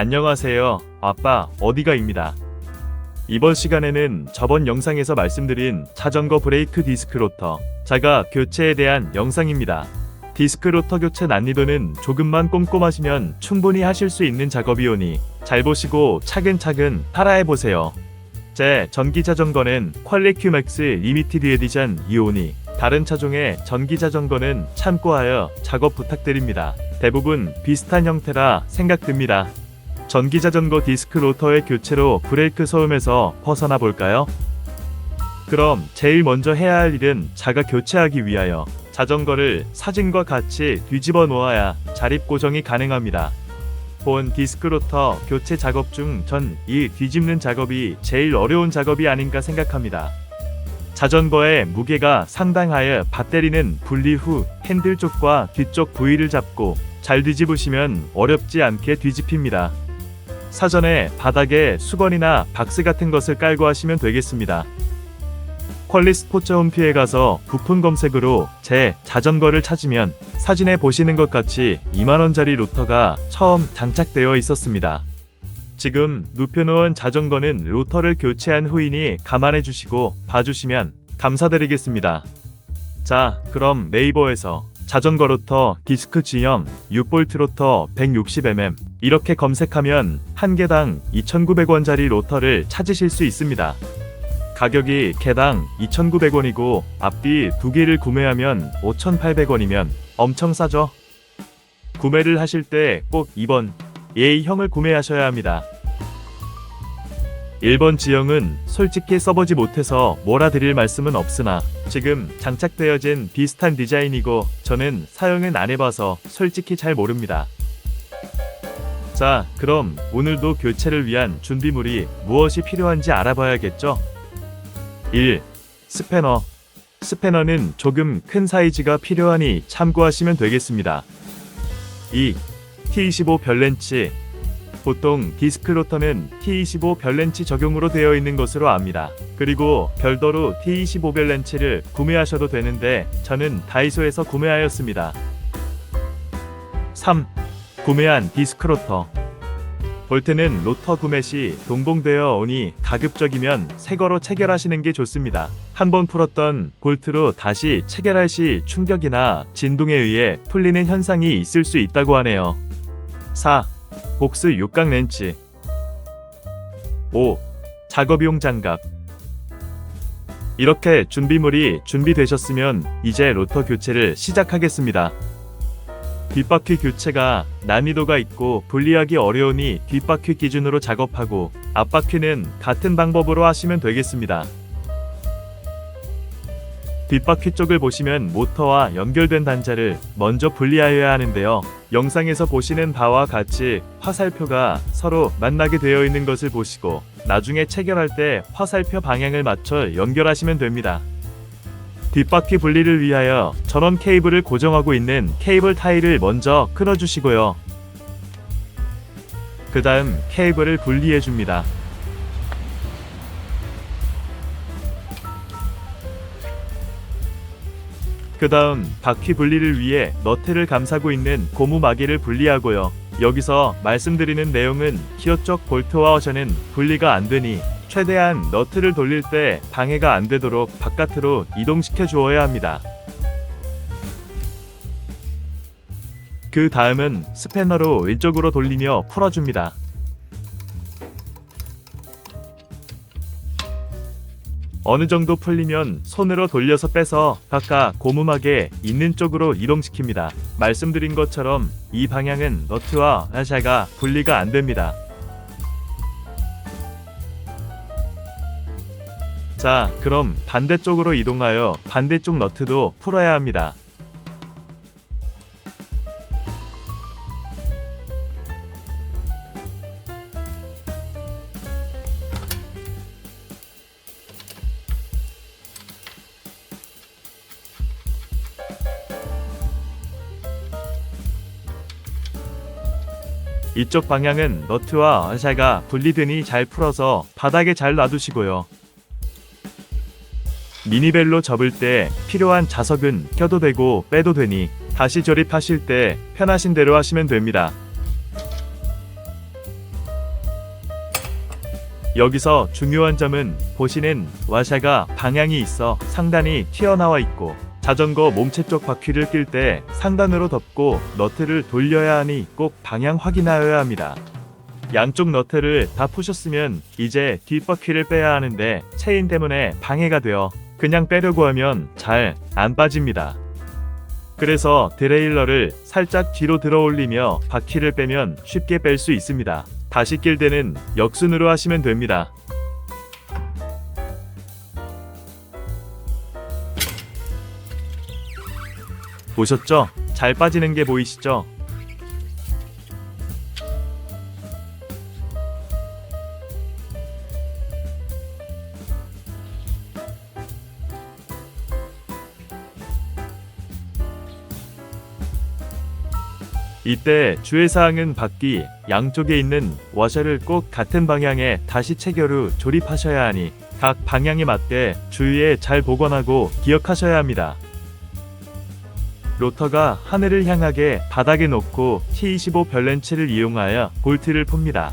안녕하세요. 아빠, 어디가입니다. 이번 시간에는 저번 영상에서 말씀드린 자전거 브레이크 디스크 로터 자가 교체에 대한 영상입니다. 디스크 로터 교체 난이도는 조금만 꼼꼼하시면 충분히 하실 수 있는 작업이오니 잘 보시고 차근차근 따라해보세요. 제 전기 자전거는 퀄리큐맥스 리미티드 에디션 이오니 다른 차종의 전기 자전거는 참고하여 작업 부탁드립니다. 대부분 비슷한 형태라 생각됩니다. 전기 자전거 디스크 로터의 교체로 브레이크 소음에서 벗어나 볼까요? 그럼 제일 먼저 해야 할 일은 자가 교체하기 위하여 자전거를 사진과 같이 뒤집어 놓아야 자립 고정이 가능합니다. 본 디스크 로터 교체 작업 중 전 이 뒤집는 작업이 제일 어려운 작업이 아닌가 생각합니다. 자전거의 무게가 상당하여 밧데리는 분리 후 핸들 쪽과 뒤쪽 부위를 잡고 잘 뒤집으시면 어렵지 않게 뒤집힙니다. 사전에 바닥에 수건이나 박스 같은 것을 깔고 하시면 되겠습니다. 퀄리스포츠 홈피에 가서 부품 검색으로 제 자전거를 찾으면 사진에 보시는 것 같이 2만원짜리 로터가 처음 장착되어 있었습니다. 지금 눕혀놓은 자전거는 로터를 교체한 후이니 감안해 주시고 봐주시면 감사드리겠습니다. 자, 그럼 네이버에서 자전거 로터 디스크 G형 6V 로터 160mm 이렇게 검색하면 한 개당 2,900원짜리 로터를 찾으실 수 있습니다. 가격이 개당 2,900원이고 앞뒤 두 개를 구매하면 5,800원이면 엄청 싸죠? 구매를 하실 때 꼭 2번 A형을 구매하셔야 합니다. 1번 G형은 솔직히 써보지 못해서 뭐라 드릴 말씀은 없으나 지금 장착되어진 비슷한 디자인이고 저는 사용은 안 해봐서 솔직히 잘 모릅니다. 자, 그럼 오늘도 교체를 위한 준비물이 무엇이 필요한지 알아봐야겠죠? 1. 스패너. 스패너는 조금 큰 사이즈가 필요하니 참고하시면 되겠습니다. 2. T25 별렌치. 보통 디스크 로터는 T25 별렌치 적용으로 되어 있는 것으로 압니다. 그리고 별도로 T25 별렌치를 구매하셔도 되는데 저는 다이소에서 구매하였습니다. 3. 구매한 디스크 로터. 볼트는 로터 구매 시 동봉되어 오니 가급적이면 새거로 체결하시는 게 좋습니다. 한번 풀었던 볼트로 다시 체결할 시 충격이나 진동에 의해 풀리는 현상이 있을 수 있다고 하네요. 4. 복스 육각 렌치. 5. 작업용 장갑. 이렇게 준비물이 준비되셨으면 이제 로터 교체를 시작하겠습니다. 뒷바퀴 교체가 난이도가 있고 분리하기 어려우니 뒷바퀴 기준으로 작업하고 앞바퀴는 같은 방법으로 하시면 되겠습니다. 뒷바퀴 쪽을 보시면 모터와 연결된 단자를 먼저 분리하여야 하는데요. 영상에서 보시는 바와 같이 화살표가 서로 만나게 되어 있는 것을 보시고 나중에 체결할 때 화살표 방향을 맞춰 연결하시면 됩니다. 뒷바퀴 분리를 위하여 전원 케이블을 고정하고 있는 케이블 타일을 먼저 끊어주시고요. 그 다음 케이블을 분리해 줍니다. 그 다음 바퀴 분리를 위해 너트를 감싸고 있는 고무 마개를 분리하고요. 여기서 말씀드리는 내용은 기어 쪽 볼트와 허셔는 분리가 안 되니 최대한 너트를 돌릴 때 방해가 안 되도록 바깥으로 이동시켜 주어야 합니다. 그 다음은 스패너로 왼쪽으로 돌리며 풀어줍니다. 어느 정도 풀리면 손으로 돌려서 빼서 각각 고무막에 있는 쪽으로 이동시킵니다. 말씀드린 것처럼 이 방향은 너트와 화샤가 분리가 안 됩니다. 자, 그럼 반대쪽으로 이동하여 반대쪽 너트도 풀어야 합니다. 이쪽 방향은 너트와 화샤가 분리되니 잘 풀어서 바닥에 잘 놔두시고요. 미니벨로 접을 때 필요한 자석은 껴도 되고 빼도 되니 다시 조립하실 때 편하신 대로 하시면 됩니다. 여기서 중요한 점은 보시는 와샤가 방향이 있어 상단이 튀어나와 있고 자전거 몸체 쪽 바퀴를 낄 때 상단으로 덮고 너트를 돌려야 하니 꼭 방향 확인하여야 합니다. 양쪽 너트를 다 푸셨으면 이제 뒷바퀴를 빼야 하는데 체인 때문에 방해가 되어 그냥 빼려고 하면 잘 안 빠집니다. 그래서 드레일러를 살짝 뒤로 들어 올리며 바퀴를 빼면 쉽게 뺄 수 있습니다. 다시 낄 때는 역순으로 하시면 됩니다. 보셨죠? 잘 빠지는 게 보이시죠? 이때 주의사항은 바퀴 양쪽에 있는 와셔를 꼭 같은 방향에 다시 체결 후 조립하셔야 하니 각 방향에 맞게 주의에 잘 보관하고 기억하셔야 합니다. 로터가 하늘을 향하게 바닥에 놓고 T25 별렌치를 이용하여 볼트를 풉니다.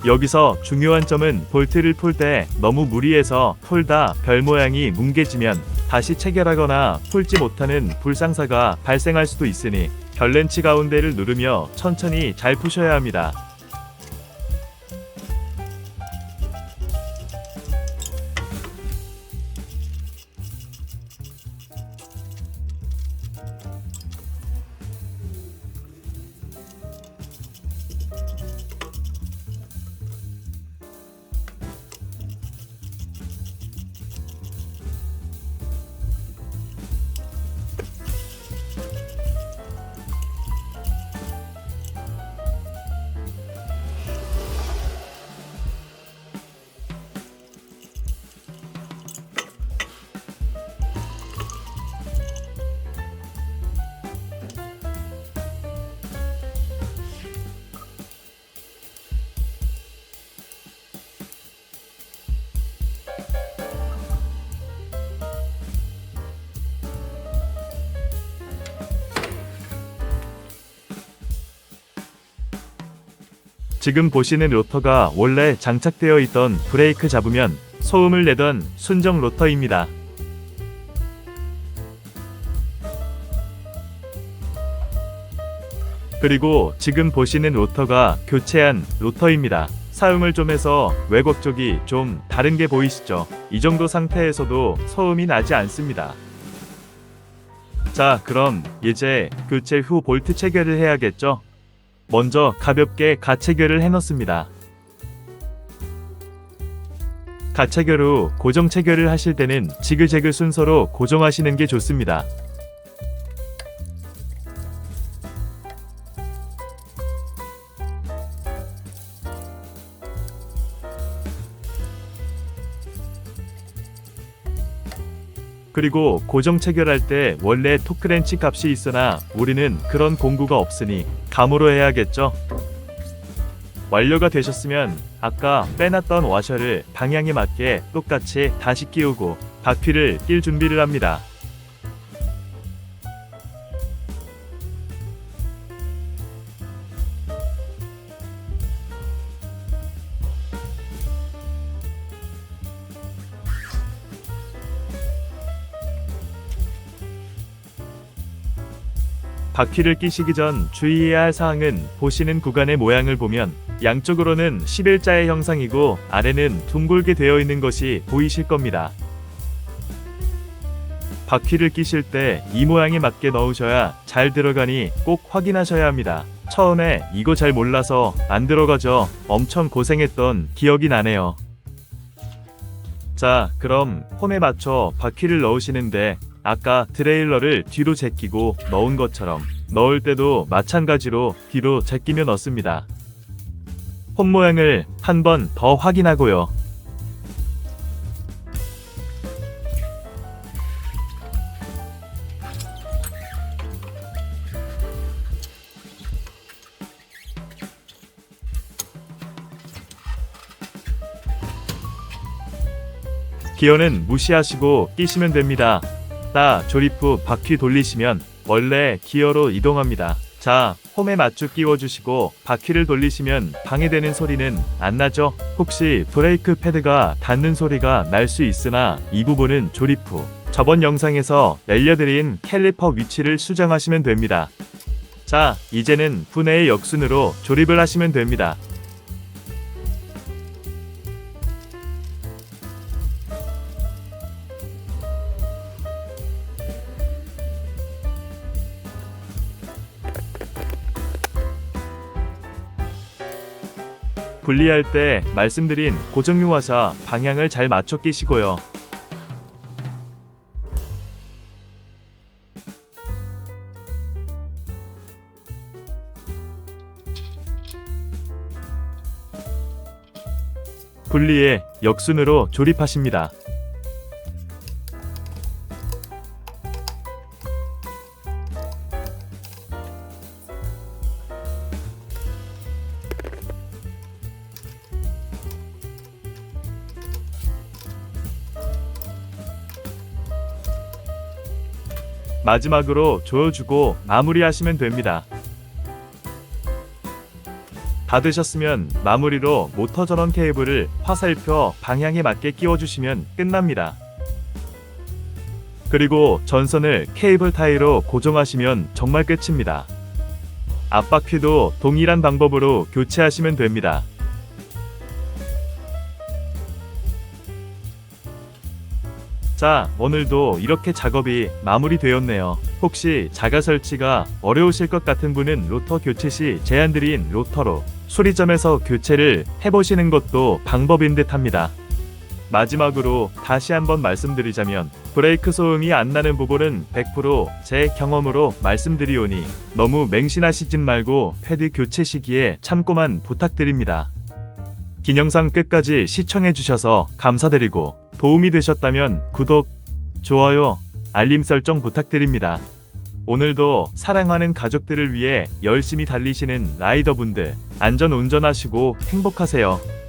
여기서 중요한 점은 볼트를 풀 때 너무 무리해서 풀다 별 모양이 뭉개지면 다시 체결하거나 풀지 못하는 불상사가 발생할 수도 있으니 별렌치 가운데를 누르며 천천히 잘 푸셔야 합니다. 지금 보시는 로터가 원래 장착되어 있던 브레이크 잡으면 소음을 내던 순정 로터입니다. 그리고 지금 보시는 로터가 교체한 로터입니다. 사용을 좀 해서 외곽 쪽이 좀 다른 게 보이시죠? 이 정도 상태에서도 소음이 나지 않습니다. 자, 그럼 이제 교체 후 볼트 체결을 해야겠죠? 먼저 가볍게 가체결을 해놓습니다. 가체결 후 고정 체결을 하실 때는 지그재그 순서로 고정하시는 게 좋습니다. 그리고 고정 체결할 때 원래 토크렌치 값이 있으나 우리는 그런 공구가 없으니 감으로 해야겠죠. 완료가 되셨으면 아까 빼놨던 와셔를 방향에 맞게 똑같이 다시 끼우고 바퀴를 낄 준비를 합니다. 바퀴를 끼시기 전 주의해야 할 사항은 보시는 구간의 모양을 보면 양쪽으로는 11자의 형상이고 아래는 둥글게 되어 있는 것이 보이실 겁니다. 바퀴를 끼실 때 이 모양에 맞게 넣으셔야 잘 들어가니 꼭 확인하셔야 합니다. 처음에 이거 잘 몰라서 안 들어가죠. 엄청 고생했던 기억이 나네요. 자, 그럼 홈에 맞춰 바퀴를 넣으시는데 아까 드레일러를 뒤로 제끼고 넣은 것처럼 넣을 때도 마찬가지로 뒤로 제끼며 넣습니다. 홈 모양을 한 번 더 확인하고요. 기어는 무시하시고 끼시면 됩니다. 조립 후 바퀴 돌리시면 원래 기어로 이동합니다. 자, 홈에 맞추 끼워주시고 바퀴를 돌리시면 방해되는 소리는 안 나죠? 혹시 브레이크 패드가 닿는 소리가 날 수 있으나 이 부분은 조립 후 저번 영상에서 알려드린 캘리퍼 위치를 수정하시면 됩니다. 자, 이제는 분해의 역순으로 조립을 하시면 됩니다. 분리할 때 말씀드린 고정유 화사 방향을 잘 맞춰 끼시고요. 분리해 역순으로 조립하십니다. 마지막으로 조여주고 마무리하시면 됩니다. 다 되셨으면 마무리로 모터 전원 케이블을 화살표 방향에 맞게 끼워주시면 끝납니다. 그리고 전선을 케이블 타이로 고정하시면 정말 끝입니다. 앞바퀴도 동일한 방법으로 교체하시면 됩니다. 자, 오늘도 이렇게 작업이 마무리되었네요. 혹시 자가 설치가 어려우실 것 같은 분은 로터 교체 시 제안드린 로터로 수리점에서 교체를 해보시는 것도 방법인 듯 합니다. 마지막으로 다시 한번 말씀드리자면 브레이크 소음이 안 나는 부분은 100% 제 경험으로 말씀드리오니 너무 맹신하시진 말고 패드 교체 시기에 참고만 부탁드립니다. 긴 영상 끝까지 시청해주셔서 감사드리고 도움이 되셨다면 구독, 좋아요, 알림 설정 부탁드립니다. 오늘도 사랑하는 가족들을 위해 열심히 달리시는 라이더분들 안전 운전하시고 행복하세요.